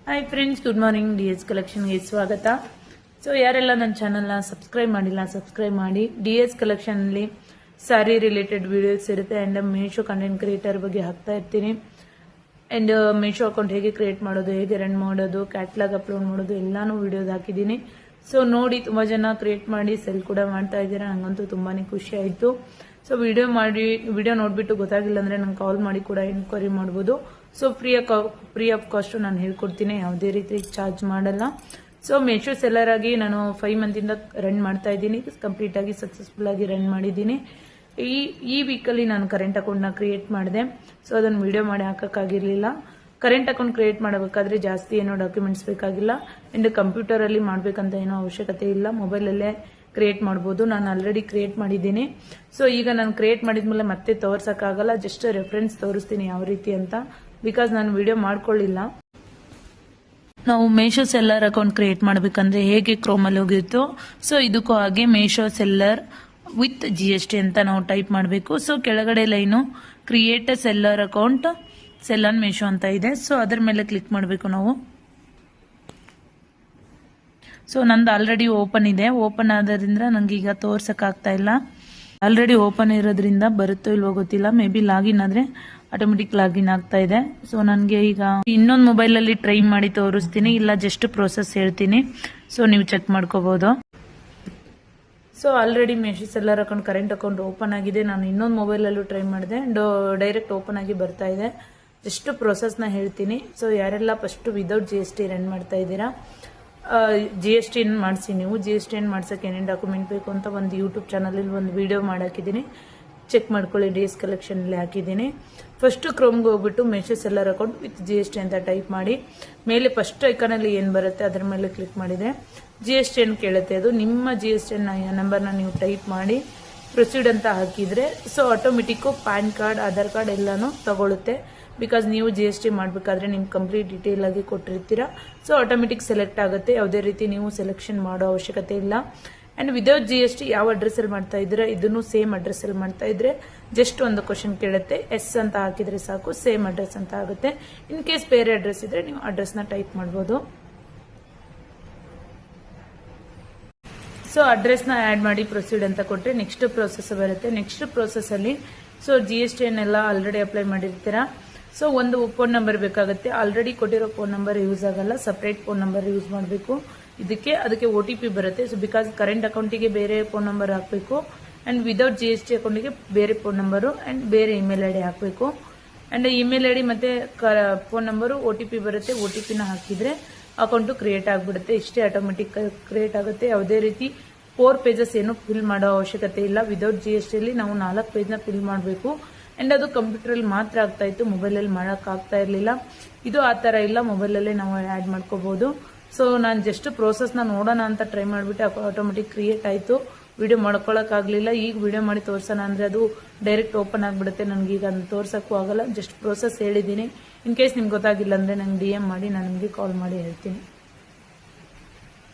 Hi friends, good morning. DS ಕಲೆಕ್ಷನ್ಗೆ ಸ್ವಾಗತ. So ಯಾರೆಲ್ಲ ನನ್ನ ಚಾನಲ್ನ ಸಬ್ಸ್ಕ್ರೈಬ್ ಮಾಡಿಲ್ಲ ಸಬ್ಸ್ಕ್ರೈಬ್ ಮಾಡಿ. DS ಕಲೆಕ್ಷನಲ್ಲಿ ಸ್ಯಾರಿ ರಿಲೇಟೆಡ್ ವಿಡಿಯೋಸ್ ಇರುತ್ತೆ ಆ್ಯಂಡ್ ಮೀಶೋ ಕಂಟೆಂಟ್ ಕ್ರಿಯೇಟರ್ ಬಗ್ಗೆ ಹಾಕ್ತಾ ಇರ್ತೀನಿ. ಆ್ಯಂಡ್ ಮೀಶೋ ಅಕೌಂಟ್ ಹೇಗೆ ಕ್ರಿಯೇಟ್ ಮಾಡೋದು, ಹೇಗೆ ರನ್ ಮಾಡೋದು, ಕ್ಯಾಟ್ಲಾಗ್ ಅಪ್ಲೋಡ್ ಮಾಡೋದು ಎಲ್ಲಾನು ವಿಡಿಯೋಸ್ ಹಾಕಿದ್ದೀನಿ. ಸೊ ನೋಡಿ ತುಂಬ ಜನ ಕ್ರಿಯೇಟ್ ಮಾಡಿ ಸೆಲ್ ಕೂಡ ಮಾಡ್ತಾ ಇದ್ದೀರಾ. ನನಗಂತೂ ತುಂಬಾ ಖುಷಿ ಆಯಿತು. ಸೊ ವಿಡಿಯೋ ನೋಡಿಬಿಟ್ಟು ಗೊತ್ತಾಗಿಲ್ಲ ಅಂದರೆ ನಂಗೆ ಕಾಲ್ ಮಾಡಿ ಕೂಡ ಎನ್ಕ್ವೈರಿ ಮಾಡ್ಬೋದು. ಸೊ ಫ್ರೀ ಆಫ್ ಕಾಸ್ಟ್ ನಾನು ಹೇಳ್ಕೊಡ್ತೀನಿ, ಯಾವುದೇ ರೀತಿ ಚಾರ್ಜ್ ಮಾಡಲ್ಲ. ಸೊ ಮೀಶೋ ಸೆಲ್ಲರ್ ಆಗಿ ನಾನು 5 ಮಂತಿಂದ ರನ್ ಮಾಡ್ತಾ ಇದ್ದೀನಿ. ಕಂಪ್ಲೀಟ್ ಆಗಿ ಸಕ್ಸಸ್ಫುಲ್ ಆಗಿ ರನ್ ಮಾಡಿದ್ದೀನಿ. ಈ ವೀಕಲ್ಲಿ ನಾನು ಕರೆಂಟ್ ಅಕೌಂಟ್ನ ಕ್ರಿಯೇಟ್ ಮಾಡಿದೆ. ಸೊ ಅದನ್ನು ವಿಡಿಯೋ ಮಾಡಿ ಹಾಕೋಕ್ಕಾಗಿರಲಿಲ್ಲ. ಕರೆಂಟ್ ಅಕೌಂಟ್ ಕ್ರಿಯೇಟ್ ಮಾಡಬೇಕಾದ್ರೆ ಜಾಸ್ತಿ ಏನೋ ಡಾಕ್ಯುಮೆಂಟ್ಸ್ ಬೇಕಾಗಿಲ್ಲ ಆ್ಯಂಡ್ ಕಂಪ್ಯೂಟರಲ್ಲಿ ಮಾಡಬೇಕಂತ ಏನೋ ಅವಶ್ಯಕತೆ ಇಲ್ಲ, ಮೊಬೈಲಲ್ಲೇ ಕ್ರಿಯೇಟ್ ಮಾಡ್ಬೋದು. ನಾನು ಆಲ್ರೆಡಿ ಕ್ರಿಯೇಟ್ ಮಾಡಿದ್ದೀನಿ. ಸೊ ಈಗ ನಾನು ಕ್ರಿಯೇಟ್ ಮಾಡಿದ್ಮೇಲೆ ಮತ್ತೆ ತೋರ್ಸೋಕ್ಕಾಗಲ್ಲ, ಜಸ್ಟ್ ರೆಫರೆನ್ಸ್ ತೋರಿಸ್ತೀನಿ ಯಾವ ರೀತಿ ಅಂತ, ಬಿಕಾಸ್ ನಾನು ವಿಡಿಯೋ ಮಾಡ್ಕೊಳ್ಳಿಲ್ಲ. ನಾವು ಮೀಶೋ ಸೆಲ್ಲರ್ ಅಕೌಂಟ್ ಕ್ರಿಯೇಟ್ ಮಾಡಬೇಕಂದ್ರೆ ಹೇಗೆ ಕ್ರೋಮಲ್ಲಿ ಹೋಗಿತ್ತು, ಸೊ ಇದಕ್ಕೂ ಹಾಗೆ ಮೀಶೋ ಸೆಲ್ಲರ್ ವಿತ್ GST ಅಂತ ನಾವು ಟೈಪ್ ಮಾಡಬೇಕು. ಸೊ ಕೆಳಗಡೆ line create seller account sell on Meesho ಅಂತ ಇದೆ. ಸೊ ಅದರ ಮೇಲೆ ಕ್ಲಿಕ್ ಮಾಡಬೇಕು ನಾವು. ಸೊ ನಂದು ಆಲ್ರೆಡಿ ಓಪನ್ ಇದೆ. ಓಪನ್ ಆದ್ರಿಂದ ನಂಗೆ ಈಗ ತೋರ್ಸಕ್ಕಾಗ್ತಾ ಇಲ್ಲ. ಆಲ್ರೆಡಿ ಓಪನ್ ಇರೋದ್ರಿಂದ ಬರುತ್ತೋ ಇಲ್ವೋ ಗೊತ್ತಿಲ್ಲ. ಮೇ ಬಿ ಲಾಗಿನ್ ಆದರೆ ಆಟೋಮೆಟಿಕ್ ಲಾಗಿನ್ ಆಗ್ತಾ ಇದೆ. ಸೊ ನನಗೆ ಈಗ ಇನ್ನೊಂದು ಮೊಬೈಲಲ್ಲಿ ಟ್ರೈ ಮಾಡಿ ತೋರಿಸ್ತೀನಿ, ಇಲ್ಲ ಜಸ್ಟ್ ಪ್ರೋಸೆಸ್ ಹೇಳ್ತೀನಿ. ಸೊ ನೀವು ಚೆಕ್ ಮಾಡ್ಕೋಬಹುದು. So already Meesho seller account current account open ಆಗಿದೆ. ನಾನು ಇನ್ನೊಂದು ಮೊಬೈಲಲ್ಲೂ ಟ್ರೈ ಮಾಡಿದೆ, ಡೈರೆಕ್ಟ್ ಓಪನ್ ಆಗಿ ಬರ್ತಾ ಇದೆ. ಜಸ್ಟ್ ಪ್ರೋಸೆಸ್ನ ಹೇಳ್ತೀನಿ. ಸೊ ಯಾರೆಲ್ಲ ಫಸ್ಟ್ ವಿದೌಟ್ GST ರನ್ ಮಾಡ್ತಾ ಇದ್ದೀರಾ, GST ಮಾಡಿಸಿ. ನೀವು GST ಮಾಡ್ಸೋಕೆ ಏನೇನು ಡಾಕ್ಯುಮೆಂಟ್ ಬೇಕು ಅಂತ ಒಂದು ಯೂಟ್ಯೂಬ್ ಚಾನಲಲ್ಲಿ ಒಂದು ವಿಡಿಯೋ ಮಾಡಾಕಿದ್ದೀನಿ, ಚೆಕ್ ಮಾಡ್ಕೊಳ್ಳಿ. DS ಕಲೆಕ್ಷನಲ್ಲಿ ಹಾಕಿದ್ದೀನಿ. ಫಸ್ಟ್ ಕ್ರೋಮ್ಗೆ ಹೋಗ್ಬಿಟ್ಟು Meesho seller account with GST ಅಂತ ಟೈಪ್ ಮಾಡಿ. ಮೇಲೆ ಫಸ್ಟ್ ಐಕಾನಲ್ಲಿ ಏನು ಬರುತ್ತೆ ಅದರ ಮೇಲೆ ಕ್ಲಿಕ್ ಮಾಡಿದೆ. GST ಕೇಳುತ್ತೆ, ಅದು ನಿಮ್ಮ GST ನಂಬರ್ನ ನೀವು ಟೈಪ್ ಮಾಡಿ ಪ್ರೊಸೀಡ್ ಅಂತ ಹಾಕಿದರೆ so automatic PAN card, Aadhaar card ಎಲ್ಲನೂ ತಗೊಳುತ್ತೆ. ಬಿಕಾಸ್ ನೀವು GST ಮಾಡಬೇಕಾದ್ರೆ ನಿಮ್ಗೆ ಕಂಪ್ಲೀಟ್ ಡೀಟೇಲ್ ಆಗಿ ಕೊಟ್ಟಿರ್ತೀರಾ. ಸೊ ಆಟೋಮೆಟಿಕ್ ಸೆಲೆಕ್ಟ್ ಆಗುತ್ತೆ, ಯಾವುದೇ ರೀತಿ ನೀವು ಸೆಲೆಕ್ಷನ್ ಮಾಡೋ ಅವಶ್ಯಕತೆ ಇಲ್ಲ. ಆ್ಯಂಡ್ ವಿದೌಟ್ GST ಯಾವ ಅಡ್ರೆಸ್ಸಲ್ಲಿ ಮಾಡ್ತಾ ಇದ್ದೀರಾ, ಇದನ್ನು ಸೇಮ್ ಅಡ್ರೆಸ್ಸಲ್ಲಿ ಮಾಡ್ತಾ ಇದ್ರೆ ಜಸ್ಟ್ ಒಂದು ಕ್ವಶನ್ ಕೇಳುತ್ತೆ, ಎಸ್ ಅಂತ ಹಾಕಿದರೆ ಸಾಕು, ಸೇಮ್ ಅಡ್ರೆಸ್ ಅಂತ ಆಗುತ್ತೆ. ಇನ್ ಕೇಸ್ ಬೇರೆ ಅಡ್ರೆಸ್ ಇದ್ರೆ ನೀವು ಅಡ್ರೆಸ್ನ ಟೈಪ್ ಮಾಡ್ಬೋದು. ಸೊ ಅಡ್ರೆಸ್ನ ಆ್ಯಡ್ ಮಾಡಿ ಪ್ರೊಸೀಡ್ ಅಂತ ಕೊಟ್ಟರೆ ನೆಕ್ಸ್ಟ್ ಪ್ರೋಸೆಸ್ ಬರುತ್ತೆ. ನೆಕ್ಸ್ಟ್ ಪ್ರೋಸೆಸ್ಸಲ್ಲಿ ಸೊ GST ಆಲ್ರೆಡಿ ಅಪ್ಲೈ ಮಾಡಿರ್ತೀರಾ. ಸೊ ಒಂದು ಫೋನ್ ನಂಬರ್ ಬೇಕಾಗುತ್ತೆ. ಆಲ್ರೆಡಿ ಕೊಟ್ಟಿರೋ ಫೋನ್ ನಂಬರ್ ಯೂಸ್ ಆಗಲ್ಲ, ಸಪ್ರೇಟ್ ಫೋನ್ ನಂಬರ್ ಯೂಸ್ ಮಾಡಬೇಕು. ಅದಕ್ಕೆ OTP ಬರುತ್ತೆ. ಸೊ ಬಿಕಾಸ್ ಕರೆಂಟ್ ಅಕೌಂಟಿಗೆ ಬೇರೆ ಫೋನ್ ನಂಬರ್ ಹಾಕಬೇಕು ಆ್ಯಂಡ್ ವಿದೌಟ್ GST ಅಕೌಂಟಿಗೆ ಬೇರೆ ಫೋನ್ ನಂಬರು ಆ್ಯಂಡ್ ಬೇರೆ ಇಮೇಲ್ ID ಹಾಕಬೇಕು. ಆ್ಯಂಡ್ ಇಮೇಲ್ ID ಮತ್ತು ಫೋನ್ ನಂಬರು OTP ಬರುತ್ತೆ. OTPನ ಹಾಕಿದರೆ ಅಕೌಂಟು ಕ್ರಿಯೇಟ್ ಆಗಿಬಿಡುತ್ತೆ. ಇಷ್ಟೇ, ಆಟೋಮೆಟಿಕ್ ಕ್ರಿಯೇಟ್ ಆಗುತ್ತೆ. ಯಾವುದೇ ರೀತಿ 4 ಪೇಜಸ್ ಏನು ಫಿಲ್ ಮಾಡೋ ಅವಶ್ಯಕತೆ ಇಲ್ಲ. ವಿದೌಟ್ GSTಯಲ್ಲಿ ನಾವು 4 ಪೇಜ್ನ ಫಿಲ್ ಮಾಡಬೇಕು. ಆ್ಯಂಡ್ ಅದು ಕಂಪ್ಯೂಟರಲ್ಲಿ ಮಾತ್ರ ಆಗ್ತಾ ಇತ್ತು, ಮೊಬೈಲಲ್ಲಿ ಮಾಡೋಕ್ಕಾಗ್ತಾ ಇರಲಿಲ್ಲ. ಇದು ಆ ಥರ ಇಲ್ಲ, ಮೊಬೈಲಲ್ಲೇ ನಾವು ಆ್ಯಡ್ ಮಾಡ್ಕೋಬೋದು. ಸೊ ನಾನು ಜಸ್ಟ್ ಪ್ರೋಸೆಸ್ನ ನೋಡೋಣ ಅಂತ ಟ್ರೈ ಮಾಡಿಬಿಟ್ಟು ಆಟೋಮೆಟಿಕ್ ಕ್ರಿಯೇಟ್ ಆಯಿತು. ವಿಡಿಯೋ ಮಾಡ್ಕೊಳ್ಳೋಕ್ಕಾಗಲಿಲ್ಲ. ಈಗ ವಿಡಿಯೋ ಮಾಡಿ ತೋರಿಸೋಣ ಅಂದರೆ ಅದು ಡೈರೆಕ್ಟ್ ಓಪನ್ ಆಗಿಬಿಡುತ್ತೆ. ನನಗೆ ಈಗ ಅದನ್ನು ತೋರ್ಸೋಕ್ಕೂ ಆಗಲ್ಲ. ಜಸ್ಟ್ ಪ್ರೋಸೆಸ್ ಹೇಳಿದ್ದೀನಿ. ಇನ್ ಕೇಸ್ ನಿಮ್ಗೆ ಗೊತ್ತಾಗಿಲ್ಲ ಅಂದರೆ ನಂಗೆ DM ಮಾಡಿ, ನಾನು ನಿಮಗೆ ಕಾಲ್ ಮಾಡಿ ಹೇಳ್ತೀನಿ.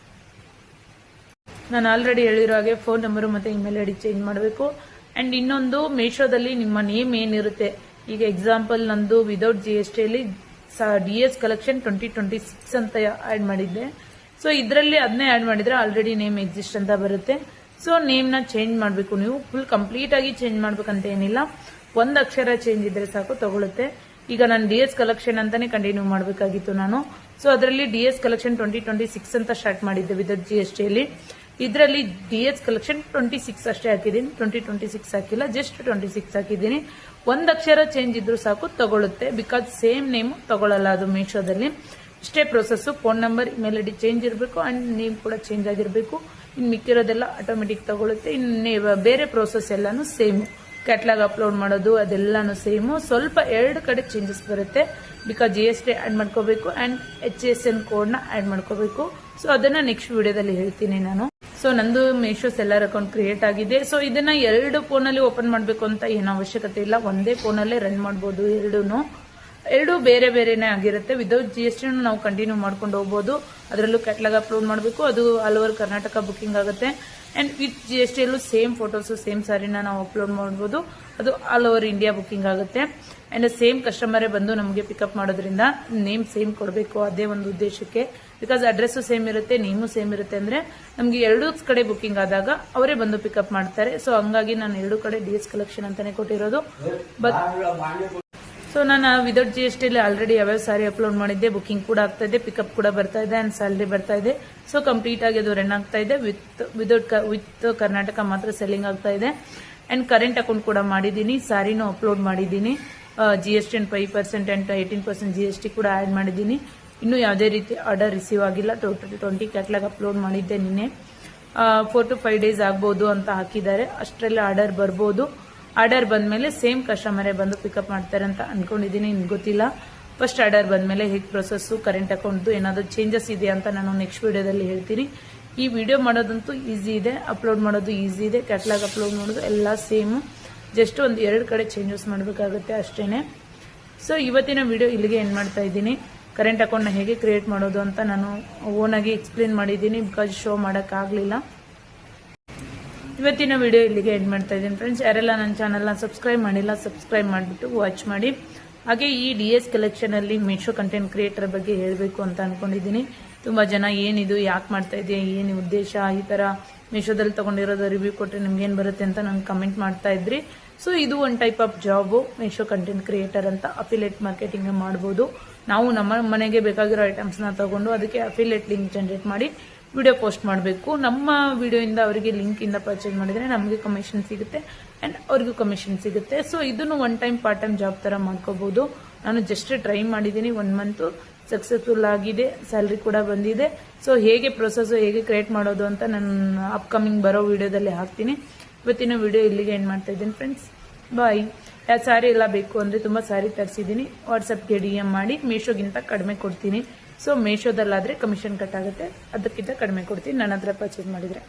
ನಾನು ಆಲ್ರೆಡಿ ಹೇಳಿರೋ ಹಾಗೆ ಫೋನ್ ನಂಬರು ಮತ್ತು ಇಮೇಲ್ ID ಚೇಂಜ್ ಮಾಡಬೇಕು. ಆ್ಯಂಡ್ ಇನ್ನೊಂದು, ಮೀಶೋದಲ್ಲಿ ನಿಮ್ಮ ನೇಮ್ ಏನಿರುತ್ತೆ, ಈಗ ಎಕ್ಸಾಂಪಲ್ ನಂದು ವಿದೌಟ್ GSTಯಲ್ಲಿ DS ಕಲೆಕ್ಷನ್ 2026 ಅಂತ ಆ್ಯಡ್ ಮಾಡಿದ್ದೆ. ಸೊ ಇದರಲ್ಲಿ ಅದನ್ನೇ ಆ್ಯಡ್ ಮಾಡಿದರೆ ಆಲ್ರೆಡಿ ನೇಮ್ ಎಕ್ಸಿಸ್ಟ್ ಅಂತ ಬರುತ್ತೆ. ಸೊ ನೇಮ್ನ ಚೇಂಜ್ ಮಾಡಬೇಕು. ನೀವು ಫುಲ್ ಕಂಪ್ಲೀಟಾಗಿ ಚೇಂಜ್ ಮಾಡಬೇಕಂತ ಏನಿಲ್ಲ, ಒಂದು ಅಕ್ಷರ ಚೇಂಜ್ ಇದ್ರೆ ಸಾಕು ತಗೊಳುತ್ತೆ. ಈಗ ನಾನು DS ಕಲೆಕ್ಷನ್ ಅಂತಾನೆ ಕಂಟಿನ್ಯೂ ಮಾಡಬೇಕಾಗಿತ್ತು ನಾನು. ಸೊ ಅದರಲ್ಲಿ DS ಕಲೆಕ್ಷನ್ 2026 ಅಂತ ಸ್ಟಾರ್ಟ್ ಮಾಡಿದ್ದೆ ವಿದೌಟ್ GSTಯಲ್ಲಿ. ಇದರಲ್ಲಿ DS ಕಲೆಕ್ಷನ್ 26 ಅಷ್ಟೇ ಹಾಕಿದ್ದೀನಿ, 2026 ಹಾಕಿಲ್ಲ, ಜಸ್ಟ್ 26 ಹಾಕಿದ್ದೀನಿ. ಒಂದು ಅಕ್ಷರ ಚೇಂಜ್ ಇದ್ರೂ ಸಾಕು ತಗೊಳುತ್ತೆ. ಬಿಕಾಸ್ ಸೇಮ್ ನೇಮು ತಗೊಳ್ಳಲ್ಲ ಅದು ಮೀಶೋದಲ್ಲಿ. ಇಷ್ಟೇ process. Phone number, email ID change ಇರಬೇಕು ಆ್ಯಂಡ್ ನೇಮ್ ಕೂಡ ಚೇಂಜ್ ಆಗಿರಬೇಕು. ಇನ್ನು ಮಿಕ್ಕಿರೋದೆಲ್ಲ ಆಟೋಮೆಟಿಕ್ ತಗೊಳುತ್ತೆ. ಇನ್ನು ಬೇರೆ ಪ್ರೋಸೆಸ್ ಎಲ್ಲಾನು ಸೇಮು. ಕ್ಯಾಟ್ಲಾಗ್ ಅಪ್ಲೋಡ್ ಮಾಡೋದು ಅದೆಲ್ಲಾನು ಸೇಮು. ಸ್ವಲ್ಪ 2 ಕಡೆ ಚೇಂಜಸ್ ಬರುತ್ತೆ. ಬಿಕಾಸ್ GST ಆ್ಯಡ್ ಮಾಡ್ಕೋಬೇಕು ಆ್ಯಂಡ್ HSN ಕೋಡ್ನ ಆ್ಯಡ್ ಮಾಡ್ಕೋಬೇಕು. ಸೊ ಅದನ್ನು ನೆಕ್ಸ್ಟ್ ವಿಡಿಯೋದಲ್ಲಿ ಹೇಳ್ತೀನಿ ನಾನು. ಸೊ ನಂದು ಮೀಶೋ ಸೆಲ್ಲರ್ ಅಕೌಂಟ್ ಕ್ರಿಯೇಟ್ ಆಗಿದೆ. ಸೊ ಇದನ್ನ 2 ಫೋನಲ್ಲಿ ಓಪನ್ ಮಾಡಬೇಕು ಅಂತ ಏನು ಅವಶ್ಯಕತೆ ಇಲ್ಲ, ಒಂದೇ ಫೋನಲ್ಲೇ ರನ್ ಮಾಡ್ಬೋದು ಎರಡೂ. ಎರಡು ಬೇರೆ ಬೇರೆನೇ ಆಗಿರುತ್ತೆ. ವಿದೌಟ್ GST ನಾವು ಕಂಟಿನ್ಯೂ ಮಾಡ್ಕೊಂಡು ಹೋಗ್ಬೋದು. ಅದರಲ್ಲೂ ಕ್ಯಾಟ್ಲಾಗ್ ಅಪ್ಲೋಡ್ ಮಾಡಬೇಕು, ಅದು ಆಲ್ ಓವರ್ ಕರ್ನಾಟಕ ಬುಕಿಂಗ್ ಆಗುತ್ತೆ. ಅಂಡ್ ವಿತ್ GST ಯಲ್ಲೂ ಸೇಮ್ ಫೋಟೋಸ್ ಸೇಮ್ ಸ್ಯಾರಿನ ನಾವು ಅಪ್ಲೋಡ್ ಮಾಡ್ಬೋದು, ಅದು ಆಲ್ ಓವರ್ ಇಂಡಿಯಾ ಬುಕಿಂಗ್ ಆಗುತ್ತೆ. ಅಂಡ್ ಸೇಮ್ ಕಸ್ಟಮರೇ ಬಂದು ನಮಗೆ ಪಿಕಪ್ ಮಾಡೋದ್ರಿಂದ ನೇಮ್ ಸೇಮ್ ಕೊಡಬೇಕು, ಅದೇ ಒಂದು ಉದ್ದೇಶಕ್ಕೆ. ಬಿಕಾಸ್ ಅಡ್ರೆಸ್ ಸೇಮ್ ಇರುತ್ತೆ, ನೇಮು ಸೇಮ್ ಇರುತ್ತೆ, ಅಂದ್ರೆ ನಮಗೆ ಎರಡೂ ಕಡೆ ಬುಕಿಂಗ್ ಆದಾಗ ಅವರೇ ಬಂದು ಪಿಕಪ್ ಮಾಡ್ತಾರೆ. ಸೊ ಹಂಗಾಗಿ ನಾನು ಎರಡೂ ಕಡೆ DS ಕಲೆಕ್ಷನ್ ಅಂತಾನೆ ಕೊಟ್ಟಿರೋದು. ಬಟ್ ಸೊ ನಾನು ವಿದೌಟ್ GST ಆಲ್ರೆಡಿ ಯಾವ್ಯಾವ ಸಾರಿ ಅಪ್ಲೋಡ್ ಮಾಡಿದ್ದೆ, ಬುಕಿಂಗ್ ಕೂಡ ಆಗ್ತಾ ಇದೆ, ಪಿಕಪ್ ಕೂಡ ಬರ್ತಾ ಇದೆ, ಅಂಡ್ ಸ್ಯಾಲರಿ ಬರ್ತಾ ಇದೆ. ಸೊ ಕಂಪ್ಲೀಟ್ ಆಗಿ ಅದು ರನ್ ಆಗ್ತಾ ಇದೆ. ವಿತ್ ಕರ್ನಾಟಕ ಮಾತ್ರ ಸೆಲ್ಲಿಂಗ್ ಆಗ್ತಾ ಇದೆ. ಅಂಡ್ ಕರೆಂಟ್ ಅಕೌಂಟ್ ಕೂಡ ಮಾಡಿದ್ದೀನಿ, ಸಾರಿನೂ ಅಪ್ಲೋಡ್ ಮಾಡಿದ್ದೀನಿ. GST 5% ಅಂಡ್ 18% GST ಕೂಡ ಆಡ್ ಮಾಡಿದ್ದೀನಿ. ಇನ್ನು ಯಾವುದೇ ರೀತಿ ಆರ್ಡರ್ ರಿಸೀವ್ ಆಗಿಲ್ಲ. ಟೋಟಲ್ 20 ಕ್ಯಾಟ್ಲಾಗ್ ಅಪ್ಲೋಡ್ ಮಾಡಿದ್ದೆ ನಿನ್ನೆ. 4 to 5 days ಆಗ್ಬೋದು ಅಂತ ಹಾಕಿದ್ದಾರೆ. ಅಷ್ಟರಲ್ಲಿ ಆರ್ಡರ್ ಬರ್ಬೋದು. ಆರ್ಡರ್ ಬಂದ್ಮೇಲೆ ಸೇಮ್ ಕಸ್ಟಮರೇ ಬಂದು ಪಿಕಪ್ ಮಾಡ್ತಾರೆ ಅಂತ ಅನ್ಕೊಂಡಿದ್ದೀನಿ. ಇನ್ನು ಗೊತ್ತಿಲ್ಲ, ಫಸ್ಟ್ ಆರ್ಡರ್ ಬಂದ್ಮೇಲೆ ಹೇಗೆ ಪ್ರೊಸೆಸ್, ಕರೆಂಟ್ ಅಕೌಂಟ್ದು ಏನಾದರೂ ಚೇಂಜಸ್ ಇದೆ ಅಂತ ನಾನು ನೆಕ್ಸ್ಟ್ ವಿಡಿಯೋದಲ್ಲಿ ಹೇಳ್ತೀನಿ. ಈ ವಿಡಿಯೋ ಮಾಡೋದಂತೂ ಈಸಿ ಇದೆ, ಅಪ್ಲೋಡ್ ಮಾಡೋದು ಈಸಿ ಇದೆ, ಕ್ಯಾಟ್ಲಾಗ್ ಅಪ್ಲೋಡ್ ಮಾಡೋದು ಎಲ್ಲ ಸೇಮು. ಜಸ್ಟ್ ಒಂದು 2 ಕಡೆ ಚೇಂಜಸ್ ಮಾಡಬೇಕಾಗುತ್ತೆ ಅಷ್ಟೇನೆ. ಸೊ ಇವತ್ತಿನ ವಿಡಿಯೋ ಇಲ್ಲಿಗೆ ಎಂಡ್ ಮಾಡ್ತಾ ಇದ್ದೀನಿ. ಕರೆಂಟ್ ಅಕೌಂಟ್ನ ಹೇಗೆ ಕ್ರಿಯೇಟ್ ಮಾಡೋದು ಅಂತ ನಾನು ಓನಾಗಿ ಎಕ್ಸ್ಪ್ಲೇನ್ ಮಾಡಿದ್ದೀನಿ, ಬಿಕಾಸ್ ಶೋ ಮಾಡೋಕ್ಕಾಗಲಿಲ್ಲ. ಇವತ್ತಿನ ವಿಡಿಯೋ ಇಲ್ಲಿಗೆ ಎಂಡ್ ಮಾಡ್ತಾ ಇದ್ದೀನಿ ಫ್ರೆಂಡ್ಸ್. ಯಾರೆಲ್ಲ ನನ್ನ ಚಾನಲ್ನ ಸಬ್ಸ್ಕ್ರೈಬ್ ಮಾಡಿಲ್ಲ, ಸಬ್ಸ್ಕ್ರೈಬ್ ಮಾಡಿಬಿಟ್ಟು ವಾಚ್ ಮಾಡಿ. ಹಾಗೆ ಈ DS ಕಲೆಕ್ಷನಲ್ಲಿ ಮೀಶೋ ಕಂಟೆಂಟ್ ಕ್ರಿಯೇಟರ್ ಬಗ್ಗೆ ಹೇಳಬೇಕು ಅಂತ ಅನ್ಕೊಂಡಿದ್ದೀನಿ. ತುಂಬ ಜನ ಏನಿದು, ಯಾಕೆ ಮಾಡ್ತಾ ಇದೆಯಾ, ಏನು ಉದ್ದೇಶ, ಈ ಥರ ಮೀಶೋದಲ್ಲಿ ತೊಗೊಂಡಿರೋದು ರಿವ್ಯೂ ಕೊಟ್ಟರೆ ನಿಮ್ಗೇನು ಬರುತ್ತೆ ಅಂತ ನಂಗೆ ಕಮೆಂಟ್ ಮಾಡ್ತಾ ಇದ್ರಿ. ಸೊ ಇದು ಒಂದು type of job, Meesho content creator ಅಂತ. ಅಫಿಲಿಯೇಟ್ ಮಾರ್ಕೆಟಿಂಗ್ ಮಾಡ್ಬೋದು. ನಾವು ನಮ್ಮ ಮನೆಗೆ ಬೇಕಾಗಿರೋ ಐಟಮ್ಸ್ನ ತಗೊಂಡು ಅದಕ್ಕೆ ಅಫಿಲಿಯೇಟ್ ಲಿಂಕ್ ಜನರೇಟ್ ಮಾಡಿ ವಿಡಿಯೋ ಪೋಸ್ಟ್ ಮಾಡಬೇಕು. ನಮ್ಮ ವಿಡಿಯೋಯಿಂದ ಅವರಿಗೆ ಲಿಂಕಿಂದ ಪರ್ಚೇಸ್ ಮಾಡಿದರೆ ನಮಗೆ ಕಮಿಷನ್ ಸಿಗುತ್ತೆ ಆ್ಯಂಡ್ ಅವ್ರಿಗೂ ಕಮಿಷನ್ ಸಿಗುತ್ತೆ. ಸೊ ಇದನ್ನು one time part time job ಥರ ಮಾಡ್ಕೋಬೋದು. ನಾನು ಜಸ್ಟ್ ಟ್ರೈ ಮಾಡಿದ್ದೀನಿ, 1 month ಸಕ್ಸಸ್ಫುಲ್ ಆಗಿದೆ, ಸ್ಯಾಲ್ರಿ ಕೂಡ ಬಂದಿದೆ. ಸೊ ಹೇಗೆ ಪ್ರೊಸೆಸ್, ಹೇಗೆ ಕ್ರಿಯೇಟ್ ಮಾಡೋದು ಅಂತ ನಾನು ಅಪ್ಕಮಿಂಗ್ ಬರೋ ವಿಡಿಯೋದಲ್ಲಿ ಹಾಕ್ತೀನಿ. ಇವತ್ತಿನ ವಿಡಿಯೋ ಇಲ್ಲಿಗೆ ಎಂಡ್ ಮಾಡ್ತಾ ಇದ್ದೀನಿ ಫ್ರೆಂಡ್ಸ್. ಬಾಯ್. ಯಾವ ಸ್ಯಾರಿ ಎಲ್ಲ ಬೇಕು ಅಂದರೆ ತುಂಬ ಸ್ಯಾರಿ ತರಿಸಿದ್ದೀನಿ, ವಾಟ್ಸಪ್ಗೆ DM ಮಾಡಿ. ಮೀಶೋಗಿಂತ ಕಡಿಮೆ ಕೊಡ್ತೀನಿ. ಸೊ ಮೀಶೋದಲ್ಲಾದರೆ ಕಮಿಷನ್ ಕಟ್ ಆಗುತ್ತೆ, ಅದಕ್ಕಿಂತ ಕಡಿಮೆ ಕೊಡ್ತೀನಿ ನನ್ನ ಹತ್ರ ಪರ್ಚೇಸ್ ಮಾಡಿದರೆ.